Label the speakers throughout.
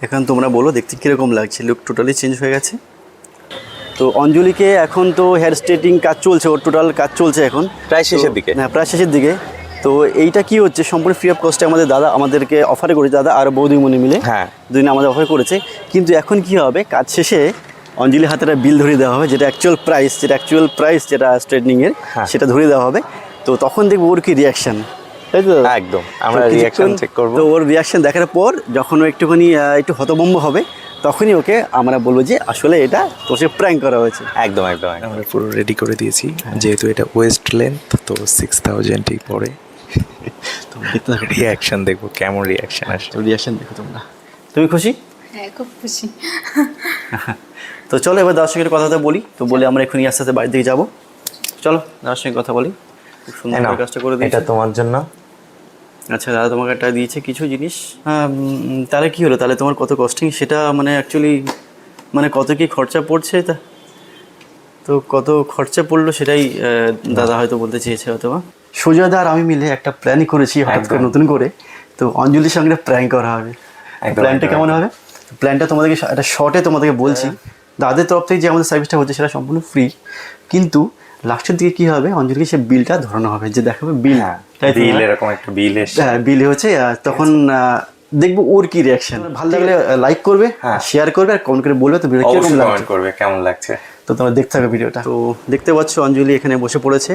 Speaker 1: এখন তোমরা বলো দেখতে কীরকম লাগছে, লুক টোটালি চেঞ্জ হয়ে গেছে। তো অঞ্জলিকে এখন তো হেয়ার স্ট্রেটিং কাজ চলছে, ওর টোটাল কাজ চলছে এখন
Speaker 2: প্রায় শেষের দিকে।
Speaker 1: হ্যাঁ, প্রায় শেষের দিকে। তো এইটা কি হচ্ছে, সম্পূর্ণ ফ্রি অফ কস্টে আমাদের দাদা আমাদেরকে অফার করেছে, দাদা আর বৌদিমণি মিলে
Speaker 2: হ্যাঁ,
Speaker 1: দুদিন আমাদের অফার করেছে। কিন্তু এখন কি হবে, কাজ শেষে অঞ্জলির হাতে একটা বিল ধরিয়ে দেওয়া হবে, যেটা অ্যাকচুয়াল প্রাইস যেটা স্ট্রেটনিংয়ের সেটা ধরিয়ে দেওয়া হবে। তো তখন দেখবো ওর কি রিয়াকশান, তাই তো?
Speaker 2: একদম আমরা রিয়াকশন চেক করব।
Speaker 1: তো ওর রিয়াকশান দেখার পর যখন ও একটুখানি একটু হতভম্ব হবে, তখনই ওকে আমরা বলবো যে আসলে এটা তোর সে প্র্যাঙ্ক করা হয়েছে।
Speaker 2: একদম একদম একদম।
Speaker 3: আমরা পুরো রেডি করে দিয়েছি, যেহেতু এটা ওয়েস্ট লেন্থ তো 6000ই পড়ে।
Speaker 1: তো দেখতে থাকো,
Speaker 3: রিয়াকশন দেখবো কেমন রিয়াকশন আসে।
Speaker 1: তো রিয়াকশান দেখো তোমরা। তুমি খুশি?
Speaker 4: হ্যাঁ, খুব খুশি।
Speaker 1: তো চলো এবার দর্শকের কথাটা বলি, তো বলে আমরা এখনই আস্তে আস্তে বাড়ির দিকে যাবো। চলো দাদার সঙ্গে কথা বলি। খুব সুন্দর করে কাজটা করে দিয়েছে।
Speaker 2: এটা তোমার জন্য।
Speaker 1: আচ্ছা দাদা তোমাকে একটা দিয়েছে কিছু জিনিস। হ্যাঁ, তাহলে কী হলো, তাহলে তোমার কত কস্টিং সেটা মানে অ্যাকচুয়ালি মানে কত কী খরচা পড়ছে, তা তো কত খরচা পড়লো সেটাই দাদা হয়তো বলতে চেয়েছে হয়তো বা। সুজয়দা আর আমি মিলে একটা প্ল্যানই করেছি হঠাৎ করে নতুন করে। তো অঞ্জলির সঙ্গে একটা প্র্যাঙ্ক করা হবে। প্ল্যানটা কেমন হবে, প্ল্যানটা তোমাদেরকে একটা শর্টে তোমাদেরকে বলছি। দাদের তরফ থেকে যে আমাদের সার্ভিসটা হচ্ছে সেটা সম্পূর্ণ ফ্রি, কিন্তু লাস্টের দিকে কী হবে, অঞ্জলিকে সে বিলটা ধরানো হবে, যে দেখাবে বিল।
Speaker 2: বিল এরকম একটা বিল এসে,
Speaker 1: হ্যাঁ বিল হচ্ছে, তখন দেখবো ওর কি রিয়াকশন। ভালো লাগলে লাইক করবে, শেয়ার করবে আর কমেন্ট করে বলবে তো ভিডিও কিরকম লাগছে
Speaker 2: করবে, কেমন লাগছে।
Speaker 1: তো তোমরা দেখতে থাকো ভিডিওটা। তো দেখতে পাচ্ছ অঞ্জলি এখানে বসে পড়েছে,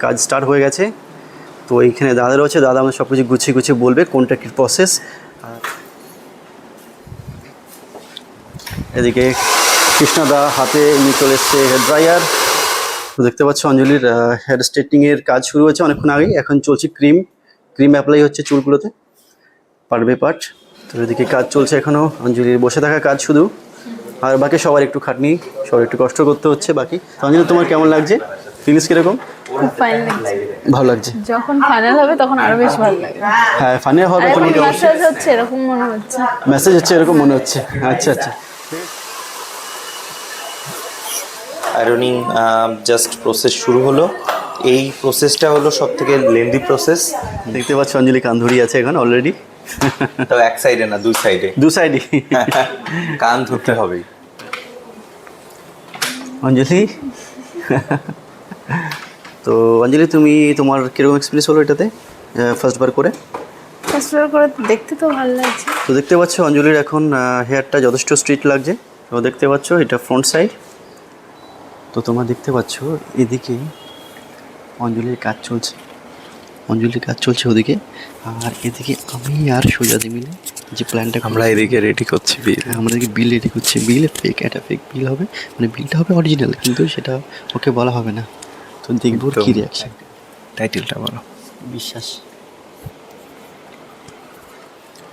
Speaker 1: কাজ স্টার্ট হয়ে গেছে। তো এইখানে দাদা রয়েছে, দাদা আমাদের সব কিছু গুছিয়ে গুছিয়ে বলবে কোনটা কী প্রসেস। এদিকে কৃষ্ণদা হাতে নিয়ে চলে এসছে হেয়ার ড্রায়ার। তো দেখতে পাচ্ছ অঞ্জলির হেয়ার স্ট্রেটনিংয়ের কাজ শুরু হয়েছে অনেকক্ষণ আগেই, এখন চলছে ক্রিম অ্যাপ্লাই হচ্ছে চুলগুলোতে পার্ট বাই পার্ট। তো এদিকে কাজ চলছে এখনও, অঞ্জলির বসে থাকা কাজ শুধু, আর বাকি সবার একটু খাটনি, সবার একটু কষ্ট করতে হচ্ছে বাকি। তো অঞ্জলি তোমার কেমন লাগছে, ফিলিংস কীরকম?
Speaker 4: খুব ফাইন লাগছে।
Speaker 1: ভালো লাগছে?
Speaker 4: যখন ফাইনাল হবে তখন আরো বেশি ভালো লাগবে।
Speaker 1: হ্যাঁ ফাইনাল হবে,
Speaker 4: এখন
Speaker 1: তোমাকে
Speaker 4: মেসেজ হচ্ছে এরকম মনে হচ্ছে।
Speaker 1: মেসেজ হচ্ছে এরকম মনে হচ্ছে। আচ্ছা আচ্ছা,
Speaker 2: আয়রনিং জাস্ট প্রসেস শুরু হলো। এই প্রসেসটা হলো সব থেকে লেন্দি প্রসেস।
Speaker 1: দেখতে পাচ্ছ অঞ্জলি কান ধরিয়ে আছে এখন অলরেডি।
Speaker 2: তো এক সাইডে না, দুই সাইডে,
Speaker 1: দু সাইডই
Speaker 2: কান ধরতে হবে।
Speaker 1: অঞ্জলি তো অঞ্জলি তুমি তোমার কিরকম এক্সপিরিয়েন্স হলো এটাতে ফার্স্ট বার করে?
Speaker 4: ফার্স্ট করে দেখতে তো ভালো লাগছে।
Speaker 1: তো দেখতে পাচ্ছ অঞ্জলির এখন হেয়ারটা যথেষ্ট স্ট্রেট লাগছে। তো দেখতে পাচ্ছ এটা ফ্রন্ট সাইড। তো তোমরা দেখতে পাচ্ছ এদিকে অঞ্জলির কাজ চলছে ওদিকে, আর এদিকে আমি আর সুজাদি মিলে যে প্ল্যানটা
Speaker 3: আমরা এদিকে রেডি করছি বিল।
Speaker 1: আমাদেরকে বিল রেডি করছি। বিল একটা ফেক বিল হবে, মানে বিলটা হবে অরিজিনাল, কিন্তু সেটা ওকে বলা হবে না। তো দেখবো ওর কী রিয়াকশান।
Speaker 3: টাইটেলটা বলো।
Speaker 1: বিশ্বাস।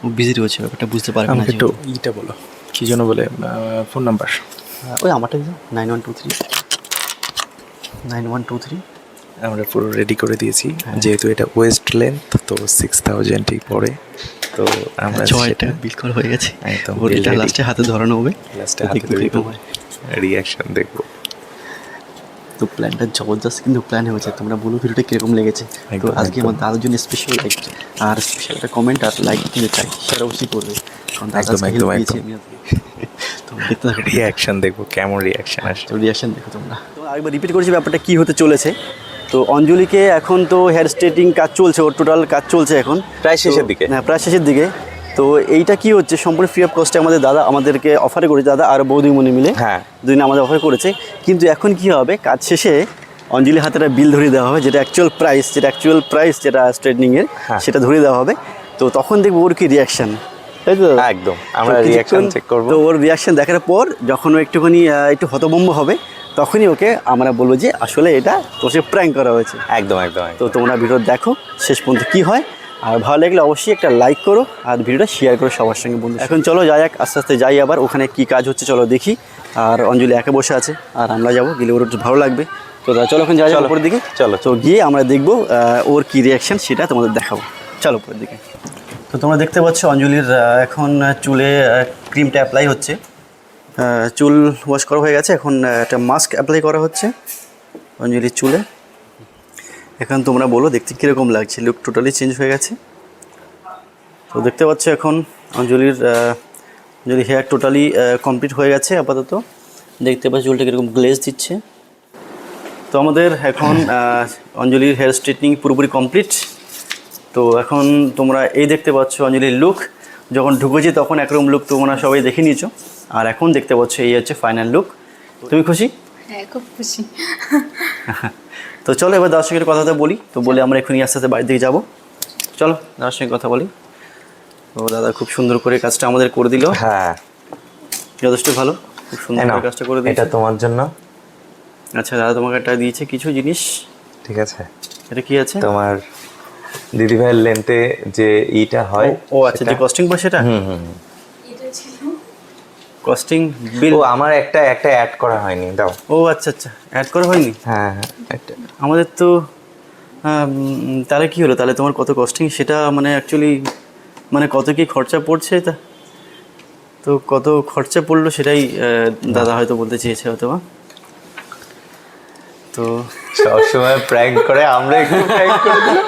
Speaker 1: ও বিজি রয়েছে, ব্যাপারটা বুঝতে পারবে না।
Speaker 3: আমাকে একটু ইটা বলো, কী জন্য বলে ফোন নাম্বার।
Speaker 1: ওই আমারটা 9123।
Speaker 3: আমরা পুরো রেডি করে দিয়েছি, যেহেতু এটা ওয়েস্ট লেন্থ তো 6000ই পড়ে। তো আমরা
Speaker 1: সেটা বিল করা হয়ে গেছে,
Speaker 3: একদম
Speaker 1: ওর এটা লাস্টে হাতে ধরানো হবে,
Speaker 3: লাস্টে
Speaker 1: দেখবো কীরকম হয়।
Speaker 3: রিয়াকশন দেখবো।
Speaker 1: তো প্ল্যানটা জবরদস্ত কিন্তু প্ল্যান হয়েছে, তোমরা বলো ভিডিওটা কীরকম লেগেছে। তো আজকে আমার দাদার জন্য স্পেশাল লাইক আর স্পেশাল একটা কমেন্ট আর লাইক কিন্তু চাই, সেটা অবশ্যই করবে, কারণ
Speaker 3: একদম একদম একদম।
Speaker 1: তো দেখতে থাকো,
Speaker 3: রিয়াকশন দেখবো কেমন রিয়াকশন আসে।
Speaker 1: তো রিয়াকশান দেখো তোমরা। তো আরেকবার রিপিট করেছি ব্যাপারটা কী হতে চলেছে। তো অঞ্জলিকে এখন তো হেয়ার স্ট্রেটিং কাজ চলছে, ওর টোটাল কাজ চলছে এখন
Speaker 2: প্রায় শেষের দিকে।
Speaker 1: হ্যাঁ প্রায় শেষের দিকে। তো এইটা কি হচ্ছে, সম্পূর্ণ ফ্রি অফ কস্টে আমাদের দাদা আমাদেরকে অফার করেছে, দাদা আর বৌদিমণি মিলে দুদিন আমাদের অফার করেছে। কিন্তু এখন কি হবে, কাজ শেষে অঞ্জলির হাতে একটা বিল ধরিয়ে দেওয়া হবে, যেটা অ্যাকচুয়াল প্রাইস যেটা স্ট্রেটনিংয়ের সেটা ধরিয়ে দেওয়া হবে। তো তখন দেখবো ওর কি রিয়াকশান, তাই তো?
Speaker 2: একদম আমরা রিয়াকশন চেক করব।
Speaker 1: তো ওর রিয়াকশান দেখার পর যখন ও একটুখানি একটু হতভম্ব হবে, তখনই ওকে আমরা বলবো যে আসলে এটা তোর সে প্র্যাঙ্ক করা হয়েছে।
Speaker 2: একদম একদম।
Speaker 1: তো তোমরা ভিডিও দেখো শেষ পর্যন্ত কী হয়, আর ভালো লাগলে অবশ্যই একটা লাইক করো আর ভিডিওটা শেয়ার করো সবার সঙ্গে বন্ধু। এখন চলো যাই, আস্তে আস্তে যাই, আবার ওখানে কী কাজ হচ্ছে চলো দেখি। আর অঞ্জলি একা বসে আছে আর আমরা যাবো, গেলে ওর একটু ভালো লাগবে। তো চলো এখন যাই উপরের দিকে,
Speaker 2: চলো।
Speaker 1: তো গিয়ে আমরা দেখবো ওর কী রিয়াকশান সেটা তোমাদের দেখাবো। চলো উপরের দিকে। তো তোমরা দেখতে পাচ্ছ অঞ্জলির এখন চুলে ক্রিমটা অ্যাপ্লাই হচ্ছে, চুল ওয়াশ করা হয়ে গেছে, এখন একটা মাস্ক অ্যাপ্লাই করা হচ্ছে অঞ্জলির চুলে। এখন তোমরা বলো দেখতে কীরকম লাগছে, লুক টোটালি চেঞ্জ হয়ে গেছে। তো দেখতে পাচ্ছ এখন অঞ্জলির যদি হেয়ার টোটালি কমপ্লিট হয়ে গেছে আপাতত। দেখতে পাচ্ছি চুলটা কীরকম গ্লেজ দিচ্ছে। তো আমাদের এখন অঞ্জলির হেয়ার স্ট্রেটনিং পুরোপুরি কমপ্লিট। তো এখন তোমরা এই দেখতে পাচ্ছ অঞ্জলির লুক। যখন ঢুকেছি তখন একরকম লুক তোমরা সবাই দেখে নিয়েছো, আর এখন দেখতে পাচ্ছ এই হচ্ছে ফাইনাল লুক। তুমি খুশি?
Speaker 4: হ্যাঁ, খুব খুশি।
Speaker 1: তো চলো এবার দাদার সঙ্গে কথাটা বলি। তো বলে আমরা এখনই আস্তে আস্তে বাড়ির দিকে যাবো। চলো দাদার সঙ্গে কথা বলি। তো দাদা খুব সুন্দর করে কাজটা আমাদের করে দিল।
Speaker 2: হ্যাঁ,
Speaker 1: যথেষ্ট ভালো, খুব সুন্দর করে কাজটা করে দিয়েছে।
Speaker 2: এটা তোমার জন্য।
Speaker 1: আচ্ছা দাদা তোমাকে একটা দিয়েছে কিছু জিনিস,
Speaker 2: ঠিক আছে?
Speaker 1: এটা কি আছে?
Speaker 2: তোমার দিদিভাইয়ের লেন্থে যে ইটা হয়।
Speaker 1: ও আচ্ছা, যে কস্টিং বা সেটা কস্টিং বিল।
Speaker 2: ও আমার একটা অ্যাড করা হয়নি, দাও।
Speaker 1: ও আচ্ছা আচ্ছা, অ্যাড করা হয়নি।
Speaker 2: হ্যাঁ একটা
Speaker 1: আমাদের তো তাহলে কি হলো? তাহলে তোমার কত কস্টিং সেটা মানে অ্যাকচুয়ালি মানে কত কি খরচা পড়ছে, তা তো কত খরচা পড়লো সেটাই দাদা হয়তো বলতে চেয়েছে হয়তো বা। তো
Speaker 2: সবসময় প্র্যাঙ্ক করে, আমরা একটু প্র্যাঙ্ক করে দিলাম।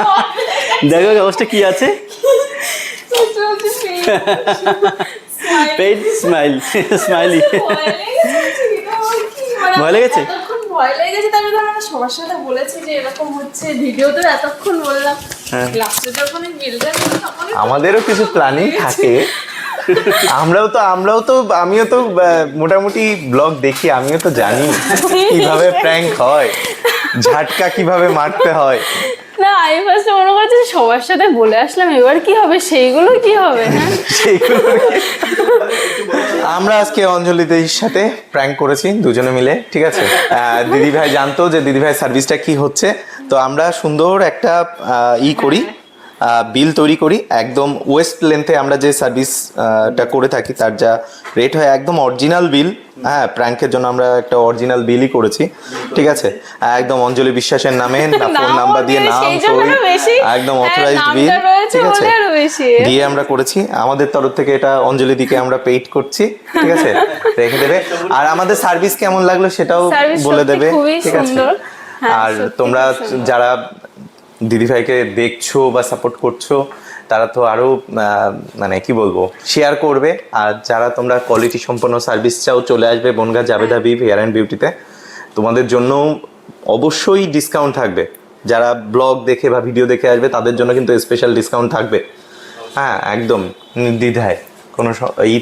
Speaker 1: দেখো কাগজটা কি আছে। Paid smile, smiley. ভয় লেগেছে?
Speaker 4: ভয় লেগেছে, তবে তো আমরা সবার সাথে বলেছি যে এরকম হচ্ছে, ভিডিওতে এতক্ষণ বললাম, লাস্টে যখন বিলটা তখন
Speaker 2: আমাদেরও কিছু প্ল্যানিং থাকে। আমরাও তো আমিও তো মোটামুটি ব্লগ দেখি, আমিও তো জানি কিভাবে প্র্যাঙ্ক হয়, ঝাটকা কিভাবে মারতে হয়।
Speaker 4: না, আমি ফার্স্টে মনে করছি সবার সাথে বলে আসলাম, এবার কি হবে, সেইগুলো কি হবে। হ্যাঁ,
Speaker 2: সেইগুলো আমরা আজকে অঞ্জলি দিদির সাথে প্র্যাঙ্ক করেছি দুজনে মিলে, ঠিক আছে? দিদি ভাই জানতো যে দিদি ভাই সার্ভিসটা কি হচ্ছে, তো আমরা সুন্দর একটা করি, বিল তৈরি করি একদম ওয়েস্ট লেন্থে। আমরা যে সার্ভিসটা করে থাকি তার যা রেট হয় একদম অরিজিনাল বিল। হ্যাঁ, প্র্যাঙ্কের জন্য আমরা একটা অরিজিনাল বিলই করেছি, ঠিক আছে? একদম অঞ্জলি বিশ্বাসের নামে, ফোন নাম্বার দিয়ে, নাম সই, একদম অথরাইজড বিল, ঠিক আছে? দিয়ে আমরা করেছি। আমাদের তরফ থেকে এটা অঞ্জলি দিকে আমরা পেইড করছি, ঠিক আছে? রেখে দেবে। আর আমাদের সার্ভিস কেমন লাগলো সেটাও বলে দেবে, ঠিক আছে? আর তোমরা যারা দিদিভাইকে দেখছো বা সাপোর্ট করছো তারা তো আরো মানে কি বলবো, শেয়ার করবে। আর যারা তোমরা কোয়ালিটি সম্পন্ন সার্ভিস চাও, চলে আসবে বনগাঁ জাবেদা বিব হেয়ার অ্যান্ড বিউটিতে। তোমাদের জন্য অবশ্যই ডিসকাউন্ট থাকবে। যারা ব্লগ দেখে বা ভিডিও দেখে আসবে তাদের জন্য কিন্তু স্পেশাল ডিসকাউন্ট থাকবে। হ্যাঁ, একদম নির্দ্বিধায়, কোনো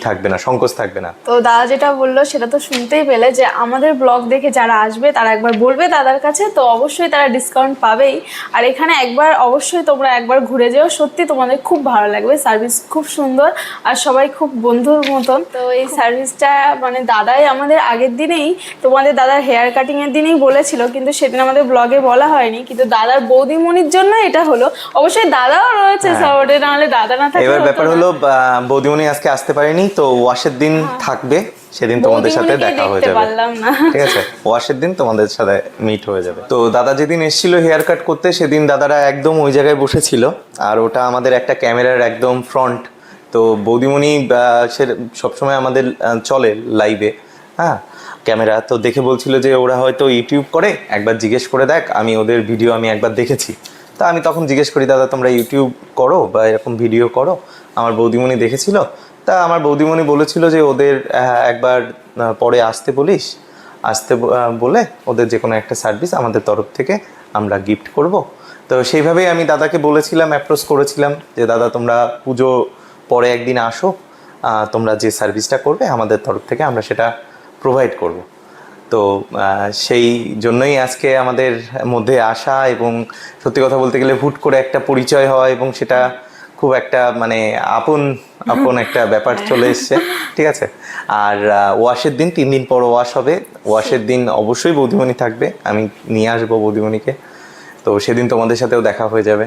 Speaker 2: থাকবে না, সংকোচ থাকবে না।
Speaker 4: তো দাদা যেটা বললো সেটা তো শুনতেই পেলে, যে আমাদের ব্লগ দেখে যারা আসবে তারা একবার বলবে দাদার কাছে, তো অবশ্যই তারা ডিসকাউন্ট পাবেই। আর এখানে একবার অবশ্যই তোমরা একবার ঘুরে যেও, সত্যি তোমাদের খুব ভালো লাগবে। সার্ভিস খুব সুন্দর আর সবাই খুব বন্ধুর মতন। তো এই সার্ভিসটা মানে দাদাই আমাদের আগের দিনেই, তোমাদের দাদার হেয়ার কাটিংয়ের দিনেই বলেছিল, কিন্তু সেদিন আমাদের ব্লগে বলা হয়নি। কিন্তু দাদার বৌদিমণির জন্য এটা হলো। অবশ্যই দাদাও রয়েছে সাপোর্টে, নাহলে দাদা না থাকলে
Speaker 2: এবার ব্যাপার হলো বৌদিমণি আজকে আসতে পারেনি, তো ওয়াশের দিন থাকবে, সেদিন তোমাদের সাথে দেখা হয়ে যাবে, ঠিক আছে? ওয়াশের দিন তোমাদের সাথে মিট হয়ে যাবে। তো দাদা যেদিন এসেছিল হেয়ার কাট করতে, সেদিন দাদারা একদম ওই জায়গায় বসেছিল, আর ওটা আমাদের একটা ক্যামেরার একদম ফ্রন্ট। তো বৌদিমণি সে সবসময় আমাদের চলে লাইভে, হ্যাঁ, ক্যামেরা। তো দেখে বলছিল যে ওরা হয়তো ইউটিউব করে, একবার জিজ্ঞেস করে দেখ। আমি ওদের ভিডিও আমি একবার দেখেছি। তা আমি তখন জিজ্ঞেস করি, দাদা তোমরা ইউটিউব করো বা এরকম ভিডিও করো? আমার বৌদিমণি দেখেছিল। তা আমার বৌদিমণি বলেছিল যে ওদের একবার পরে আসতে বলিস, বলে ওদের যে কোনো একটা সার্ভিস আমাদের তরফ থেকে আমরা গিফট করব। তো সেইভাবেই আমি দাদাকে বলেছিলাম, অ্যাপ্রোচ করেছিলাম যে দাদা তোমরা পুজো পরে একদিন আসো, তোমরা যে সার্ভিসটা করবে আমাদের তরফ থেকে আমরা সেটা প্রোভাইড করব। তো সেই জন্যই আজকে আমাদের মধ্যে আসা, এবং সত্যি কথা বলতে গেলে হুট করে একটা পরিচয় হয়, এবং সেটা খুব একটা মানে আপন একটা ব্যাপার চলে এসছে, ঠিক আছে? আর ওয়াশের দিন 3 দিন পর ওয়াশ হবে। ওয়াশের দিন অবশ্যই বৌদিমণি থাকবে, আমি নিয়ে আসবো বৌদিমণিকে। তো সেদিন তোমাদের সাথেও দেখা হয়ে যাবে।